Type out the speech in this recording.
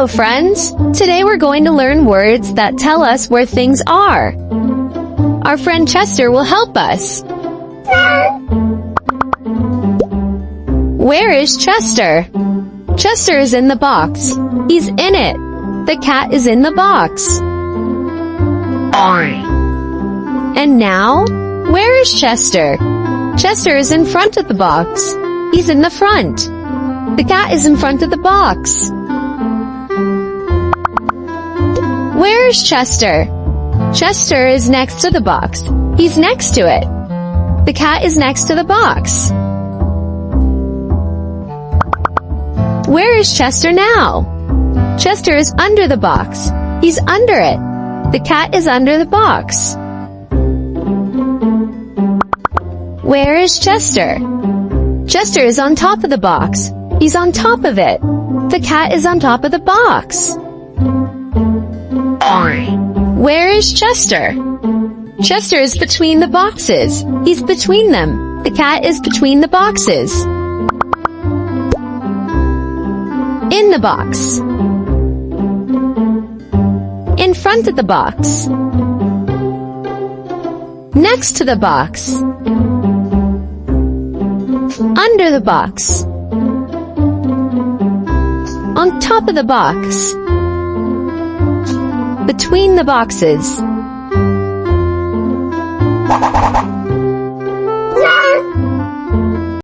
Hello, friends! Today we're going to learn words that tell us where things are. Our friend Chester will help us. Where is Chester? Chester is in the box. He's in it. The cat is in the box. And now, where is Chester? Chester is in front of the box. He's in the front. The cat is in front of the box. Where is Chester? Chester is next to the box. He's next to it. The cat is next to the box. Where is Chester now? Chester is under the box. He's under it. The cat is under the box. Where is Chester? Chester is on top of the box. He's on top of it. The cat is on top of the box. Where is Chester? Chester is between the boxes. He's between them. The cat is between the boxes. In the box. In front of the box. Next to the box. Under the box. On top of the box. Between the boxes.